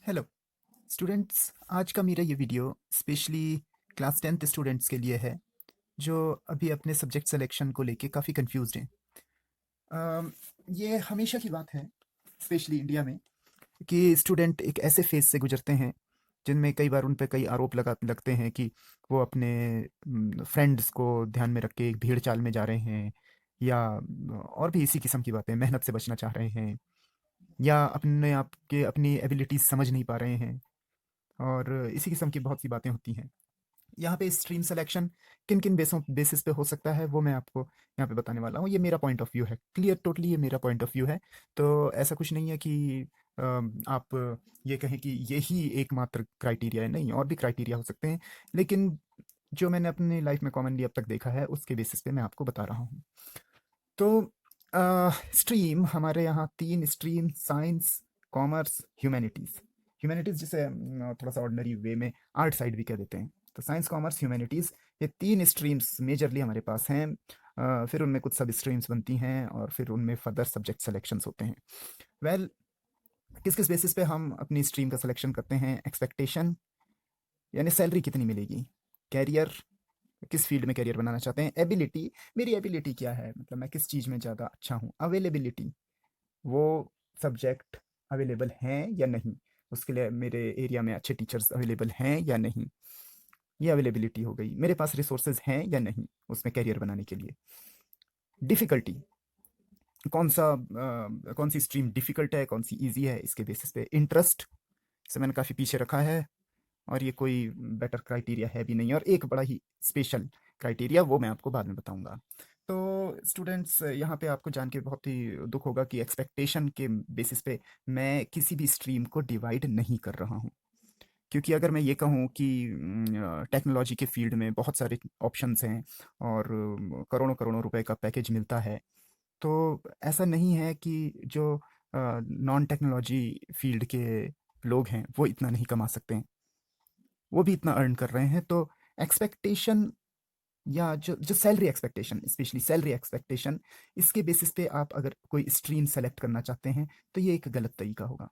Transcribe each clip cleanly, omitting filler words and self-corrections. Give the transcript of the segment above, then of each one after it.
Hello students. आज का मेरा ये video specially class 10th students के लिए है जो अभी अपने सब्जेक्ट सिलेक्शन को लेके काफ़ी कंफ्यूज्ड हैं। ये हमेशा की बात है स्पेशली इंडिया में कि स्टूडेंट एक ऐसे फेज से गुजरते हैं जिनमें कई बार उन पे कई आरोप लगते हैं कि वो अपने फ्रेंड्स को ध्यान में रख के एक भीड़ चाल में जा रहे हैं, या और भी इसी किस्म की बातें, मेहनत से बचना चाह रहे हैं, या अपने आप के अपनी एबिलिटीज समझ नहीं पा रहे हैं, और इसी किस्म की बहुत सी बातें होती हैं। यहाँ पे स्ट्रीम सिलेक्शन किन किन बेसिस पे हो सकता है वो मैं आपको यहाँ पे बताने वाला हूँ। ये मेरा पॉइंट ऑफ व्यू है, क्लियर, टोटली ये मेरा पॉइंट ऑफ व्यू है। तो ऐसा कुछ नहीं है कि आप ये कहें कि यही एकमात्र क्राइटेरिया है, नहीं, और भी क्राइटेरिया हो सकते हैं, लेकिन जो मैंने अपनी लाइफ में कॉमनली अब तक देखा है उसके बेसिस पे मैं आपको बता रहा हूँ। तो स्ट्रीम हमारे यहाँ तीन stream: science, commerce, humanities. Humanities जिसे थोड़ा सा ऑर्डिनरी वे में आर्ट साइड भी कह देते हैं। तो साइंस, कॉमर्स, ह्यूमैनिटीज़, ये तीन स्ट्रीम्स मेजरली हमारे पास हैं। फिर उनमें कुछ सब स्ट्रीम्स बनती हैं और फिर उनमें फर्दर सब्जेक्ट सेलेक्शंस होते हैं। वेल, किस किस बेसिस पे हम अपनी स्ट्रीम का सिलेक्शन करते हैं? एक्सपेक्टेशन, यानी सैलरी कितनी मिलेगी। कैरियर, किस फील्ड में करियर बनाना चाहते हैं। एबिलिटी, मेरी एबिलिटी क्या है, मतलब मैं किस चीज़ में ज़्यादा अच्छा हूँ। अवेलेबिलिटी, वो सब्जेक्ट अवेलेबल हैं या नहीं, उसके लिए मेरे एरिया में अच्छे टीचर्स अवेलेबल हैं या नहीं, ये अवेलेबिलिटी हो गई। मेरे पास रिसोर्सेज हैं या नहीं उसमें करियर बनाने के लिए। डिफ़िकल्टी, कौन सी स्ट्रीम डिफ़िकल्ट है, कौन सी ईजी है, इसके बेसिस पे। इंटरेस्ट, इसे मैंने काफ़ी पीछे रखा है और ये कोई बेटर क्राइटेरिया है भी नहीं, और एक बड़ा ही स्पेशल क्राइटेरिया वो मैं आपको बाद में बताऊंगा। तो स्टूडेंट्स, यहाँ पे आपको जान के बहुत ही दुख होगा कि एक्सपेक्टेशन के बेसिस पे मैं किसी भी स्ट्रीम को डिवाइड नहीं कर रहा हूँ। क्योंकि अगर मैं ये कहूँ कि टेक्नोलॉजी के फील्ड में बहुत सारे ऑप्शंस हैं और करोड़ों करोड़ों रुपए का पैकेज मिलता है, तो ऐसा नहीं है कि जो नॉन टेक्नोलॉजी फील्ड के लोग हैं वो इतना नहीं कमा सकते हैं, वो भी इतना अर्न कर रहे हैं। तो एक्सपेक्टेशन, या जो जो salary expectation, specially salary expectation, इसके बेसिस पे आप अगर कोई स्ट्रीम सेलेक्ट करना चाहते हैं तो ये एक गलत तरीका होगा।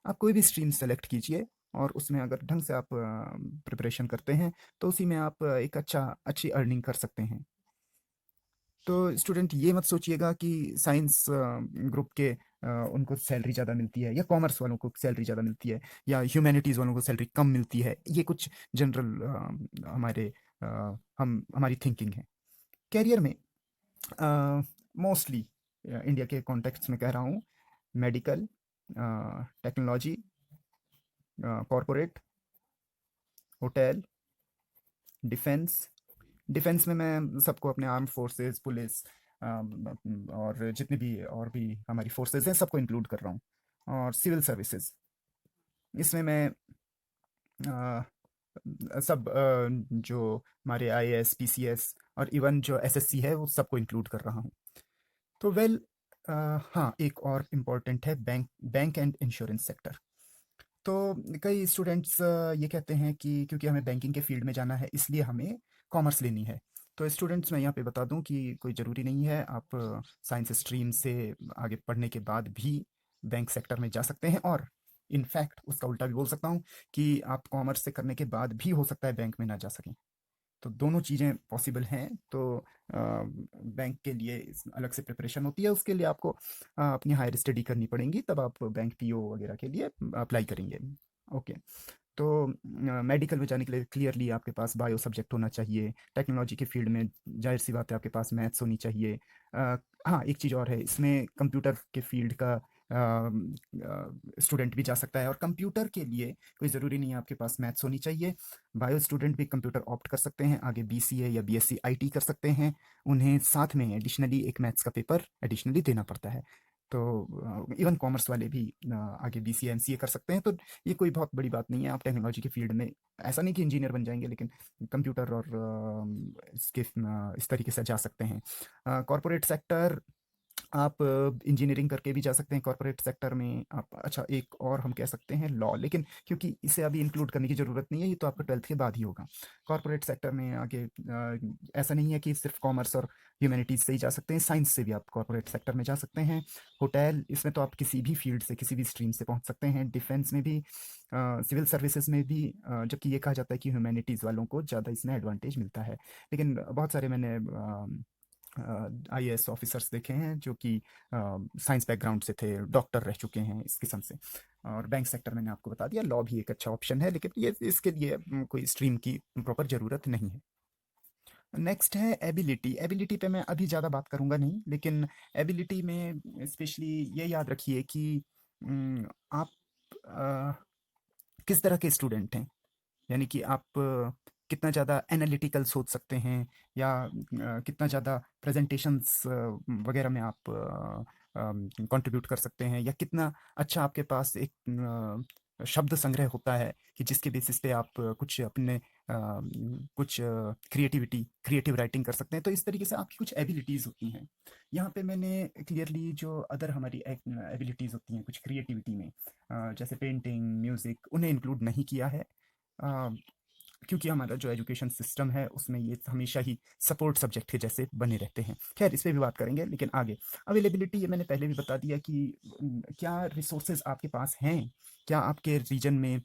आप कोई भी स्ट्रीम सेलेक्ट कीजिए और उसमें अगर ढंग से आप प्रिपरेशन करते हैं तो उसी में आप एक अच्छी अर्निंग कर सकते हैं। तो स्टूडेंट ये मत सोचिएगा कि साइंस ग्रुप के उनको सैलरी ज़्यादा मिलती है, या कॉमर्स वालों को सैलरी ज़्यादा मिलती है, या ह्यूमैनिटीज़ वालों को सैलरी कम मिलती है। ये कुछ जनरल हमारे हम हमारी थिंकिंग है। कैरियर में मोस्टली इंडिया के कॉन्टेक्स्ट में कह रहा हूँ, medical, technology, corporate, hotel, defence. Defence में मैं सबको अपने आर्म फोर्सेस, पुलिस, और जितने भी और भी हमारी फोर्सेस हैं सबको इंक्लूड कर रहा हूँ। और सिविल सर्विसेज, इसमें मैं सब जो हमारे आईएएस, पीसीएस और इवन जो एसएससी है वो सबको इंक्लूड कर रहा हूँ। तो वेल, हाँ, एक और इम्पॉर्टेंट है bank, bank and insurance sector. तो कई स्टूडेंट्स ये कहते हैं कि क्योंकि हमें बैंकिंग के फील्ड में जाना है इसलिए हमें कॉमर्स लेनी है। तो स्टूडेंट्स, मैं यहाँ पे बता दूं कि कोई ज़रूरी नहीं है। आप साइंस स्ट्रीम से आगे पढ़ने के बाद भी बैंक सेक्टर में जा सकते हैं, और इनफैक्ट उसका उल्टा भी बोल सकता हूँ कि आप कॉमर्स से करने के बाद भी हो सकता है बैंक में ना जा सकें। तो दोनों चीज़ें पॉसिबल हैं। तो बैंक के लिए अलग से प्रिपरेशन होती है, उसके लिए आपको अपनी हायर स्टडी करनी पड़ेगी, तब आप बैंक पीओ वगैरह के लिए अप्लाई करेंगे। ओके। तो मेडिकल में जाने के लिए क्लियरली आपके पास बायो सब्जेक्ट होना चाहिए। टेक्नोलॉजी के फील्ड में जाहिर सी बात है आपके पास मैथ्स होनी चाहिए। हाँ, एक चीज़ और है, इसमें कंप्यूटर के फील्ड का स्टूडेंट भी जा सकता है, और कंप्यूटर के लिए कोई ज़रूरी नहीं है आपके पास मैथ्स होनी चाहिए। बायो स्टूडेंट भी कंप्यूटर ऑप्ट कर सकते हैं, आगे बीसीए या बीएससी आईटी कर सकते हैं। उन्हें साथ में एडिशनली एक मैथ्स का पेपर एडिशनली देना पड़ता है। तो इवन कॉमर्स वाले भी आगे बीसीए एमसीए कर सकते हैं। तो ये कोई बहुत बड़ी बात नहीं है। आप टेक्नोलॉजी के फील्ड में ऐसा नहीं कि इंजीनियर बन जाएंगे, लेकिन कंप्यूटर और इसके इस तरीके से जा सकते हैं। कॉरपोरेट सेक्टर, आप इंजीनियरिंग करके भी जा सकते हैं कॉर्पोरेट सेक्टर में। आप अच्छा, एक और हम कह सकते हैं लॉ, लेकिन क्योंकि इसे अभी इंक्लूड करने की ज़रूरत नहीं है, ये तो आपका 12th के बाद ही होगा। कॉर्पोरेट सेक्टर में आगे ऐसा नहीं है कि सिर्फ कॉमर्स और ह्यूमैनिटीज़ से ही जा सकते हैं, साइंस से भी आप कॉर्पोरेट सेक्टर में जा सकते हैं। होटल, इसमें तो आप किसी भी फील्ड से, किसी भी स्ट्रीम से पहुंच सकते हैं। डिफेंस में भी, सिविल सर्विसेज में भी, जबकि ये कहा जाता है कि ह्यूमैनिटीज़ वालों को ज़्यादा इसमें एडवांटेज मिलता है। लेकिन बहुत सारे मैंने आईएएस ऑफिसर्स देखे हैं जो कि साइंस बैकग्राउंड से थे, डॉक्टर रह चुके हैं इस किस्म से। और बैंक सेक्टर मैंने आपको बता दिया, लॉ भी एक अच्छा ऑप्शन है, लेकिन ये इसके लिए कोई स्ट्रीम की प्रॉपर ज़रूरत नहीं है। नेक्स्ट है एबिलिटी। एबिलिटी पे मैं अभी ज़्यादा बात करूँगा नहीं, लेकिन एबिलिटी में स्पेशली ये याद रखिए कि आप किस तरह के स्टूडेंट हैं। यानी कि आप कितना ज़्यादा एनालिटिकल सोच सकते हैं, या कितना ज़्यादा प्रेजेंटेशंस वगैरह में आप कंट्रीब्यूट कर सकते हैं, या कितना अच्छा आपके पास एक शब्द संग्रह होता है कि जिसके बेसिस पे आप कुछ अपने कुछ क्रिएटिव राइटिंग कर सकते हैं। तो इस तरीके से आपकी कुछ एबिलिटीज़ होती हैं। यहाँ पे मैंने क्लियरली जो अदर हमारी एबिलिटीज़ होती हैं कुछ क्रिएटिविटी में, जैसे पेंटिंग, म्यूज़िक, उन्हें इंक्लूड नहीं किया है। अ, क्योंकि हमारा जो एजुकेशन सिस्टम है उसमें ये हमेशा ही सपोर्ट सब्जेक्ट के जैसे बने रहते हैं। खैर, इस पे भी बात करेंगे, लेकिन आगे अवेलेबिलिटी ये मैंने पहले भी बता दिया कि क्या रिसोर्सेज आपके पास हैं, क्या आपके रीजन में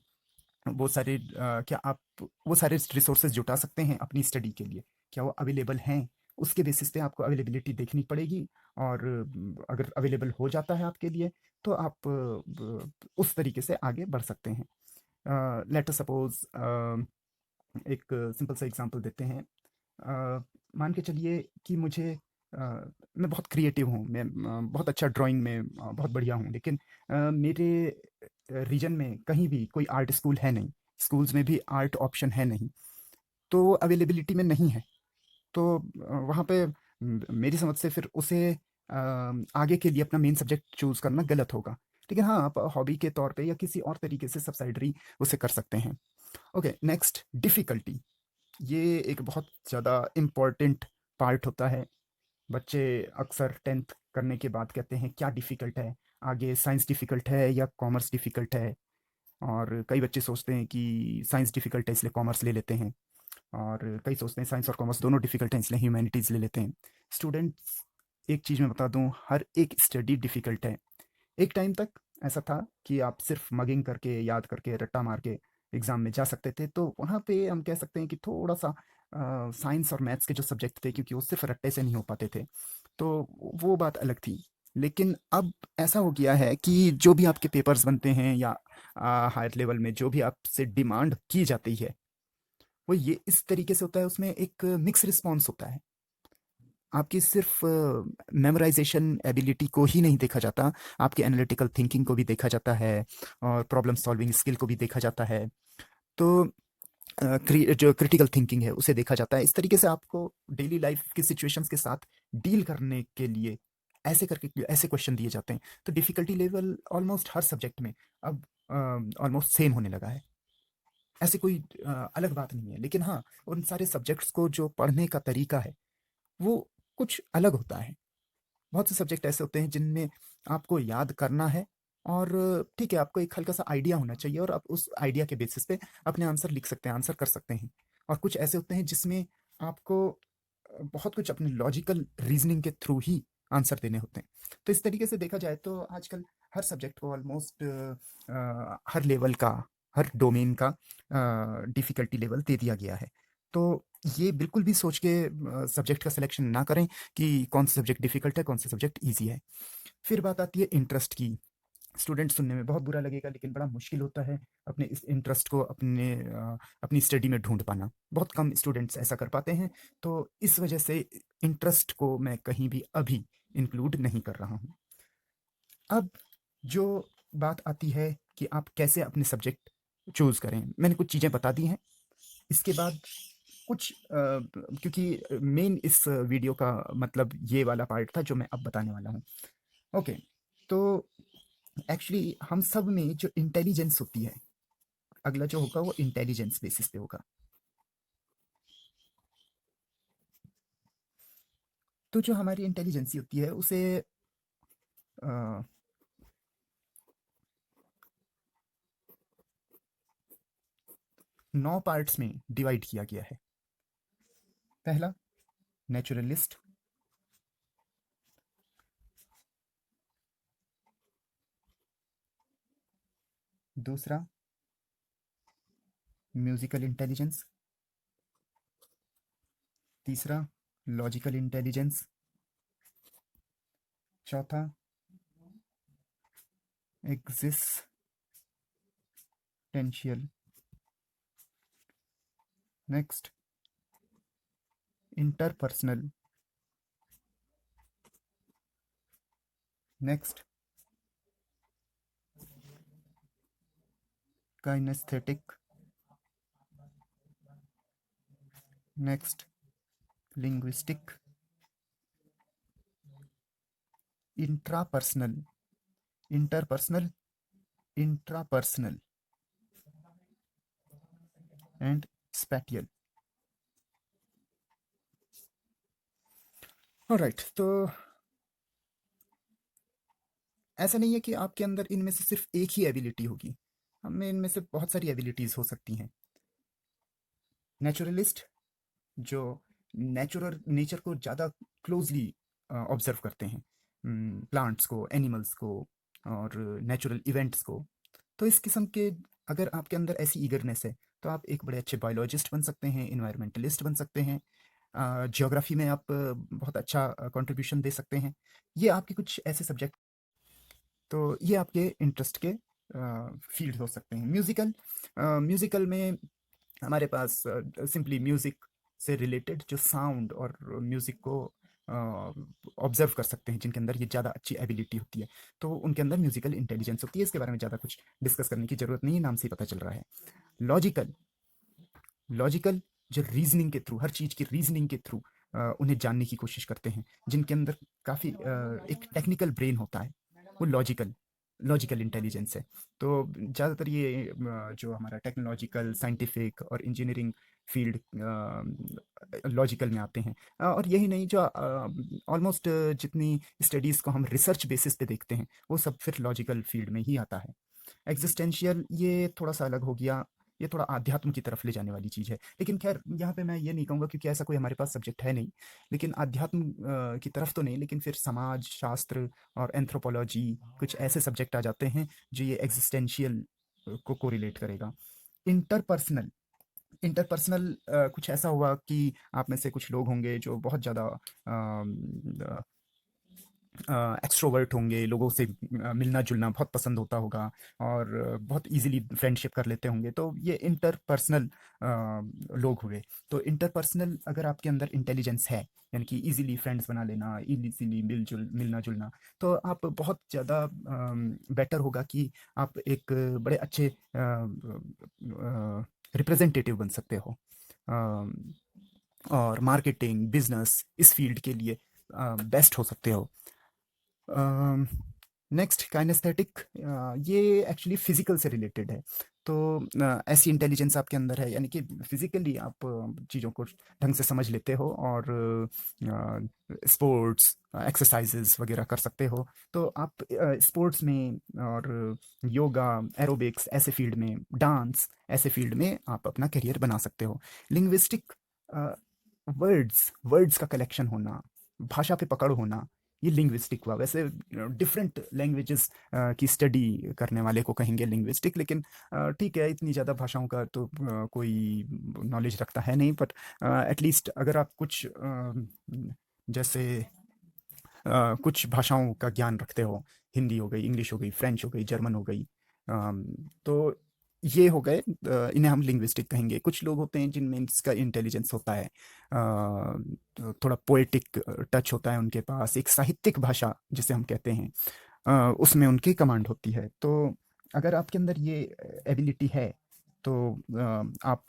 वो सारे क्या आप वो सारे रिसोर्सेज जुटा सकते हैं अपनी स्टडी के लिए, क्या वो अवेलेबल हैं। उसके बेसिस पे आपको अवेलेबिलिटी देखनी पड़ेगी, और अगर अवेलेबल हो जाता है आपके लिए तो आप उस तरीके से आगे बढ़ सकते हैं। लेट अस सपोज एक सिंपल सा एग्जांपल देते हैं। मान के चलिए कि मुझे मैं बहुत क्रिएटिव हूँ, मैं बहुत अच्छा ड्राइंग में बहुत बढ़िया हूँ, लेकिन मेरे रीजन में कहीं भी कोई आर्ट स्कूल है नहीं, स्कूल्स में भी आर्ट ऑप्शन है नहीं, तो अवेलेबिलिटी में नहीं है। तो वहाँ पे मेरी समझ से फिर उसे आगे के लिए अपना मेन सब्जेक्ट चूज़ करना गलत होगा। लेकिन हाँ, आप हॉबी के तौर पे या किसी और तरीके से सब्सिडरी उसे कर सकते हैं। Okay, next difficulty. ये एक बहुत ज़्यादा इम्पोर्टेंट पार्ट होता है। बच्चे अक्सर 10th करने के बाद कहते हैं क्या डिफ़िकल्ट है, आगे साइंस डिफ़िकल्ट है या कॉमर्स डिफ़िकल्ट है। और कई बच्चे सोचते हैं कि साइंस डिफ़िकल्ट है इसलिए कॉमर्स ले लेते हैं, और कई सोचते हैं साइंस और कॉमर्स दोनों डिफ़िकल्ट हैं इसलिए ह्यूमैनिटीज़ ले लेते हैं। स्टूडेंट्स, एक चीज़ मैं बता दूँ, हर एक स्टडी डिफ़िकल्ट है। एक टाइम तक ऐसा था कि आप सिर्फ मगिंग करके, याद करके, रट्टा मार के एग्ज़ाम में जा सकते थे, तो वहाँ पे हम कह सकते हैं कि थोड़ा-सा साइंस और मैथ्स के जो सब्जेक्ट थे, क्योंकि वो सिर्फ रट्टे से नहीं हो पाते थे, तो वो बात अलग थी। लेकिन अब ऐसा हो गया है कि जो भी आपके पेपर्स बनते हैं, या हायर लेवल में जो भी आपसे डिमांड की जाती है, वो ये इस तरीके से होता है, उसमें एक मिक्स रिस्पॉन्स होता है। आपकी सिर्फ मेमोराइजेशन एबिलिटी को ही नहीं देखा जाता, आपकी एनालिटिकल थिंकिंग को भी देखा जाता है, और प्रॉब्लम सॉल्विंग स्किल को भी देखा जाता है। तो जो क्रिटिकल थिंकिंग है उसे देखा जाता है। इस तरीके से आपको डेली लाइफ की सिचुएशंस के साथ डील करने के लिए ऐसे करके ऐसे क्वेश्चन दिए जाते हैं। तो डिफ़िकल्टी लेवल ऑलमोस्ट हर सब्जेक्ट में अब ऑलमोस्ट सेम होने लगा है। ऐसी कोई अलग बात नहीं है, लेकिन हाँ, उन सारे सब्जेक्ट्स को जो पढ़ने का तरीका है, वो कुछ अलग होता है। बहुत से सब्जेक्ट ऐसे होते हैं जिनमें आपको याद करना है, और ठीक है, आपको एक हल्का सा आइडिया होना चाहिए, और आप उस आइडिया के बेसिस पे अपने आंसर लिख सकते हैं, आंसर कर सकते हैं। और कुछ ऐसे होते हैं जिसमें आपको बहुत कुछ अपने लॉजिकल रीजनिंग के थ्रू ही आंसर देने होते हैं। तो इस तरीके से देखा जाए तो आजकल हर सब्जेक्ट को ऑलमोस्ट हर लेवल का, हर डोमेन का डिफ़िकल्टी लेवल दे दिया गया है। तो ये बिल्कुल भी सोच के सब्जेक्ट का सिलेक्शन ना करें कि कौन सा सब्जेक्ट डिफ़िकल्ट है, कौन सा सब्जेक्ट ईज़ी है। फिर बात आती है इंटरेस्ट की। स्टूडेंट सुनने में बहुत बुरा लगेगा, लेकिन बड़ा मुश्किल होता है अपने इस इंटरेस्ट को अपनी स्टडी में ढूँढ पाना। बहुत कम स्टूडेंट्स ऐसा कर पाते हैं, तो इस वजह से इंटरेस्ट को मैं कहीं भी अभी इंक्लूड नहीं कर रहा हूँ। अब जो बात आती है कि आप कैसे अपने सब्जेक्ट चूज़ करें, मैंने कुछ चीज़ें बता दी हैं। इसके बाद कुछ क्योंकि मेन इस वीडियो का मतलब ये वाला पार्ट था जो मैं अब बताने वाला हूँ। ओके, तो एक्चुअली हम सब में जो इंटेलिजेंस होती है, अगला जो होगा वो इंटेलिजेंस बेसिस पे होगा। तो जो हमारी इंटेलिजेंसी होती है उसे अ, 9 पार्ट्स में डिवाइड किया गया है। पहला, नेचुरलिस्ट। दूसरा, म्यूजिकल इंटेलिजेंस। तीसरा, लॉजिकल इंटेलिजेंस। चौथा, existential. Next, interpersonal. Next, kinesthetic. Next, linguistic. Intrapersonal, interpersonal, intrapersonal and spatial. Alright, तो ऐसा नहीं है कि आपके अंदर इनमें से सिर्फ एक ही एबिलिटी होगी, हमें इनमें से बहुत सारी एबिलिटीज हो सकती हैं। नेचुरलिस्ट, जो नेचर को ज़्यादा क्लोजली ऑब्जर्व करते हैं, प्लांट्स को, एनिमल्स को और नेचुरल इवेंट्स को। तो इस किस्म के, अगर आपके अंदर ऐसी ईगरनेस है तो आप एक बड़े अच्छे बायोलॉजिस्ट बन सकते हैं, इन्वायरमेंटलिस्ट बन सकते हैं, जियोग्राफी में आप बहुत अच्छा कंट्रीब्यूशन दे सकते हैं। ये आपके कुछ ऐसे सब्जेक्ट, तो ये आपके इंटरेस्ट के फील्ड हो सकते हैं। म्यूज़िकल, म्यूज़िकल में हमारे पास सिंपली म्यूज़िक से रिलेटेड जो साउंड और म्यूज़िक को ऑब्जर्व कर सकते हैं, जिनके अंदर ये ज़्यादा अच्छी एबिलिटी होती है, तो उनके अंदर म्यूज़िकल इंटेलिजेंस होती है। इसके बारे में ज़्यादा कुछ डिस्कस करने की ज़रूरत नहीं है, नाम से ही पता चल रहा है। लॉजिकल, लॉजिकल जो रीजनिंग के थ्रू, हर चीज़ की रीजनिंग के थ्रू उन्हें जानने की कोशिश करते हैं, जिनके अंदर काफ़ी एक टेक्निकल ब्रेन होता है, वो लॉजिकल, लॉजिकल इंटेलिजेंस है। तो ज़्यादातर ये जो हमारा टेक्नोलॉजिकल, साइंटिफिक और इंजीनियरिंग फील्ड लॉजिकल में आते हैं। और यही नहीं, जो ऑलमोस्ट जितनी स्टडीज़ को हम रिसर्च बेसिस पे देखते हैं, वो सब फिर लॉजिकल फील्ड में ही आता है। एग्जिस्टेंशियल, ये थोड़ा सा अलग हो गया, ये थोड़ा आध्यात्म की तरफ ले जाने वाली चीज़ है। लेकिन खैर यहाँ पे मैं ये नहीं कहूँगा, क्योंकि ऐसा कोई हमारे पास सब्जेक्ट है नहीं। लेकिन आध्यात्म की तरफ तो नहीं, लेकिन फिर समाज शास्त्र और एंथ्रोपोलॉजी, कुछ ऐसे सब्जेक्ट आ जाते हैं जो ये एग्जिस्टेंशियल को कोरिलेट करेगा। इंटरपर्सनल, इंटरपर्सनल कुछ ऐसा हुआ कि आप में से कुछ लोग होंगे जो बहुत ज़्यादा एक्सट्रोवर्ट होंगे, लोगों से मिलना जुलना बहुत पसंद होता होगा और बहुत इजीली फ्रेंडशिप कर लेते होंगे, तो ये इंटरपर्सनल लोग हुए। तो इंटरपर्सनल अगर आपके अंदर इंटेलिजेंस है, यानी कि इजीली फ्रेंड्स बना लेना, इजीली मिलना जुलना, तो आप बहुत ज़्यादा बेटर होगा कि आप एक बड़े अच्छे रिप्रेजेंटेटिव बन सकते हो, और मार्केटिंग बिजनेस इस फील्ड के लिए बेस्ट हो सकते हो। नेक्स्ट, काइनेस्थेटिक, ये एक्चुअली फिजिकल से रिलेटेड है। तो ऐसी इंटेलिजेंस आपके अंदर है, यानी कि फिजिकली आप चीज़ों को ढंग से समझ लेते हो और स्पोर्ट्स एक्सरसाइजेज वगैरह कर सकते हो। तो आप स्पोर्ट्स में और योगा, एरोबिक्स ऐसे फील्ड में, डांस ऐसे फील्ड में आप अपना करियर बना सकते हो। लिंग्विस्टिक, वर्ड्स वर्ड्स का कलेक्शन होना, भाषा पे पकड़ होना, ये लिंग्विस्टिक हुआ। वैसे डिफरेंट लैंग्वेजेस की स्टडी करने वाले को कहेंगे लिंग्विस्टिक, लेकिन ठीक है, इतनी ज़्यादा भाषाओं का तो कोई नॉलेज रखता है नहीं, बट एटलीस्ट अगर आप कुछ जैसे कुछ भाषाओं का ज्ञान रखते हो, हिंदी हो गई, इंग्लिश हो गई, फ्रेंच हो गई, जर्मन हो गई, तो ये हो गए, इन्हें हम लिंग्विस्टिक कहेंगे। कुछ लोग होते हैं जिनमें इसका इंटेलिजेंस होता है, तो थोड़ा पोएटिक टच होता है उनके पास, एक साहित्यिक भाषा जिसे हम कहते हैं, उसमें उनकी कमांड होती है। तो अगर आपके अंदर ये एबिलिटी है, तो आप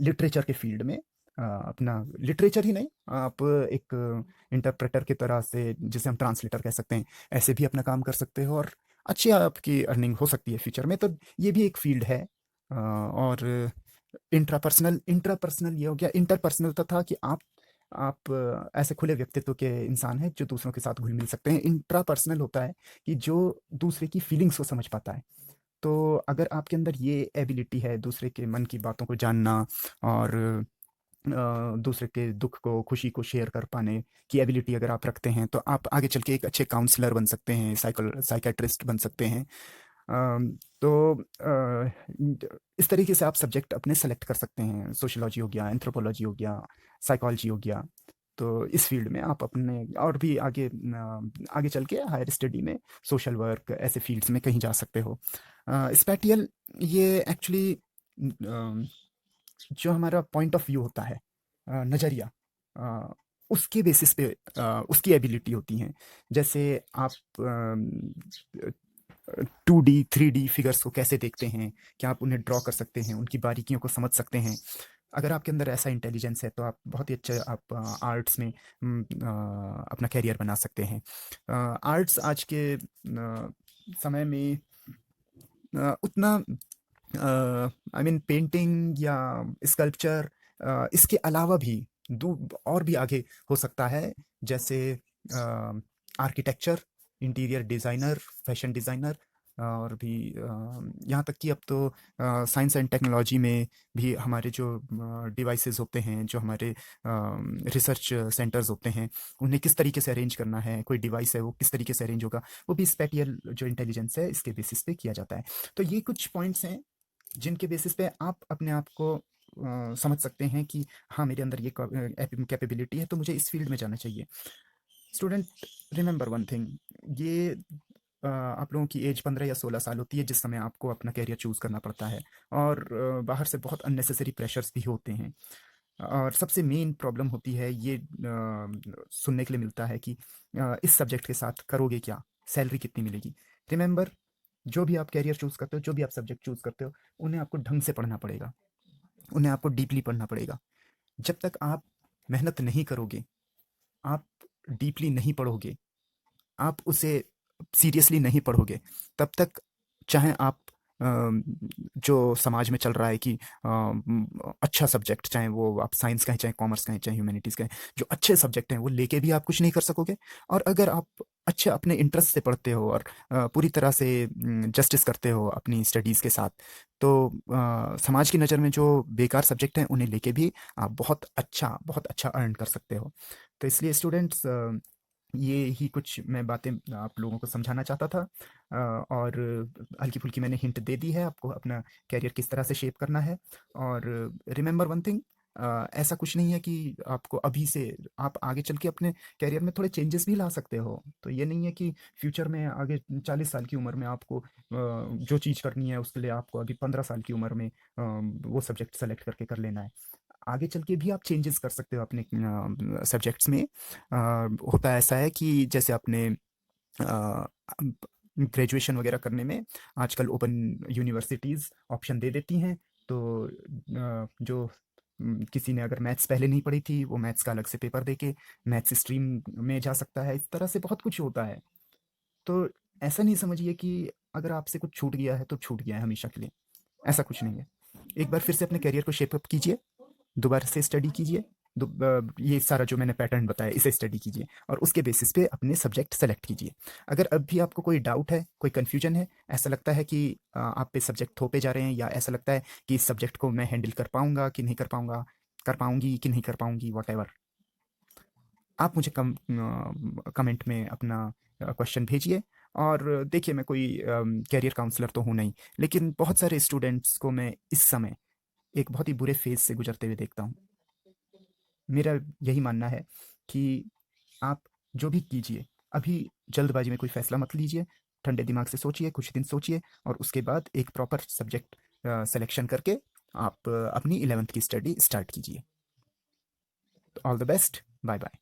लिटरेचर के फील्ड में अपना, लिटरेचर ही नहीं, आप एक इंटरप्रेटर की तरह से, जिसे हम ट्रांसलेटर कह सकते हैं, ऐसे भी अपना काम कर सकते हो और अच्छी आपकी अर्निंग हो सकती है फ्यूचर में। तो ये भी एक फील्ड है। और इंट्रापर्सनल, इंट्रापर्सनल ये हो गया। इंटरपर्सनल तो था कि आप आप ऐसे खुले व्यक्तित्व के इंसान हैं जो दूसरों के साथ घुल मिल सकते हैं। इंट्रापर्सनल होता है कि जो दूसरे की फीलिंग्स को समझ पाता है। तो अगर आपके अंदर ये एबिलिटी है दूसरे के मन की बातों को जानना और दूसरे के दुख को खुशी को शेयर कर पाने की एबिलिटी अगर आप रखते हैं तो आप आगे चल के एक अच्छे काउंसलर बन सकते हैं, साइकेट्रिस्ट बन सकते हैं। तो इस तरीके से आप सब्जेक्ट अपने सेलेक्ट कर सकते हैं। सोशियोलॉजी हो गया, एंथ्रोपोलॉजी हो गया, साइकोलॉजी हो गया। तो इस फील्ड में आप अपने और भी आगे चल के हायर स्टडी में सोशल वर्क ऐसे फील्ड्स में कहीं जा सकते हो। स्पैटियल ये एक्चुअली जो हमारा पॉइंट ऑफ व्यू होता है, नज़रिया, उसके बेसिस पे उसकी एबिलिटी होती हैं। जैसे आप 2D 3D फिगर्स को कैसे देखते हैं, क्या आप उन्हें ड्रॉ कर सकते हैं, उनकी बारीकियों को समझ सकते हैं। अगर आपके अंदर ऐसा इंटेलिजेंस है तो आप बहुत ही अच्छे आप आर्ट्स में अपना करियर बना सकते हैं। आर्ट्स आज के समय में उतना आई मीन पेंटिंग या स्कल्पचर इसके अलावा भी दू और भी आगे हो सकता है। जैसे architecture, interior designer, fashion designer और भी यहाँ तक कि अब तो साइंस एंड टेक्नोलॉजी में भी हमारे जो डिवाइसेस होते हैं, जो हमारे रिसर्च सेंटर्स होते हैं, उन्हें किस तरीके से अरेंज करना है, कोई डिवाइस है वो किस तरीके से अरेंज होगा, वो भी स्पेटियल जो इंटेलिजेंस है इसके बेसिस पे किया जाता है। तो ये कुछ पॉइंट्स हैं जिनके बेसिस पे आप अपने आप को समझ सकते हैं कि हाँ मेरे अंदर ये कैपेबिलिटी है तो मुझे इस फील्ड में जाना चाहिए। स्टूडेंट, रिमेंबर वन थिंग, ये आप लोगों की एज 15 या 16 साल होती है जिस समय आपको अपना कैरियर चूज़ करना पड़ता है। और बाहर से बहुत अननेसेसरी प्रेशर्स भी होते हैं। और सबसे मेन प्रॉब्लम होती है ये सुनने के लिए मिलता है कि इस सब्जेक्ट के साथ करोगे क्या, सैलरी कितनी मिलेगी। रिमेंबर, जो भी आप कैरियर चूज़ करते हो, जो भी आप सब्जेक्ट चूज़ करते हो, उन्हें आपको ढंग से पढ़ना पड़ेगा, उन्हें आपको डीपली पढ़ना पड़ेगा। जब तक आप मेहनत नहीं करोगे, आप डीपली नहीं पढ़ोगे, आप उसे सीरियसली नहीं पढ़ोगे, तब तक चाहे आप जो समाज में चल रहा है कि अच्छा सब्जेक्ट, चाहे वो आप साइंस का है, चाहे कॉमर्स का है, चाहे ह्यूमैनिटीज़ का है, जो अच्छे सब्जेक्ट हैं वो लेके भी आप कुछ नहीं कर सकोगे। और अगर आप अच्छे अपने इंटरेस्ट से पढ़ते हो और पूरी तरह से जस्टिस करते हो अपनी स्टडीज़ के साथ, तो समाज की नज़र में जो बेकार सब्जेक्ट हैं उन्हें लेके भी आप बहुत अच्छा अर्न कर सकते हो। तो इसलिए स्टूडेंट्स, ये ही कुछ मैं बातें आप लोगों को समझाना चाहता था। और हल्की-फुल्की मैंने हिंट दे दी है आपको अपना करियर किस तरह से शेप करना है। और रिमेंबर वन थिंग, ऐसा कुछ नहीं है कि आपको अभी से आप आगे चल के अपने करियर में थोड़े चेंजेस भी ला सकते हो। तो ये नहीं है कि फ्यूचर में आगे 40 साल की उम्र में आपको जो चीज़ करनी है उसके लिए आपको अभी 15 साल की उम्र में वो सब्जेक्ट सेलेक्ट करके कर लेना है। आगे चल के भी आप चेंजेस कर सकते हो अपने सब्जेक्ट्स में। होता ऐसा है कि जैसे आपने ग्रेजुएशन वगैरह करने में आजकल ओपन यूनिवर्सिटीज़ ऑप्शन दे देती हैं। तो जो किसी ने अगर मैथ्स पहले नहीं पढ़ी थी वो मैथ्स का अलग से पेपर देके मैथ्स स्ट्रीम में जा सकता है। इस तरह से बहुत कुछ होता है। तो ऐसा नहीं समझिए कि अगर आपसे कुछ छूट गया है तो छूट गया है हमेशा के लिए, ऐसा कुछ नहीं है। एक बार फिर से अपने करियर को शेप अप कीजिए, दोबारा से स्टडी कीजिए। ये सारा जो मैंने पैटर्न बताया इसे स्टडी कीजिए और उसके बेसिस पे अपने सब्जेक्ट सेलेक्ट कीजिए। अगर अब भी आपको कोई डाउट है, कोई कन्फ्यूजन है, ऐसा लगता है कि आप पे सब्जेक्ट थोपे जा रहे हैं, या ऐसा लगता है कि इस सब्जेक्ट को मैं हैंडल कर पाऊंगा कि नहीं कर पाऊंगा, कर पाऊंगी कि नहीं कर पाऊंगी, वट एवर, आप मुझे कमेंट में अपना क्वेश्चन भेजिए। और देखिए, मैं कोई कैरियर काउंसलर तो हूँ नहीं, लेकिन बहुत सारे स्टूडेंट्स को मैं इस समय एक बहुत ही बुरे फेज से गुजरते हुए देखता हूँ। मेरा यही मानना है कि आप जो भी कीजिए, अभी जल्दबाजी में कोई फैसला मत लीजिए। ठंडे दिमाग से सोचिए, कुछ दिन सोचिए और उसके बाद एक प्रॉपर सब्जेक्ट सिलेक्शन करके आप अपनी 11th की स्टडी स्टार्ट कीजिए। All the best, bye bye.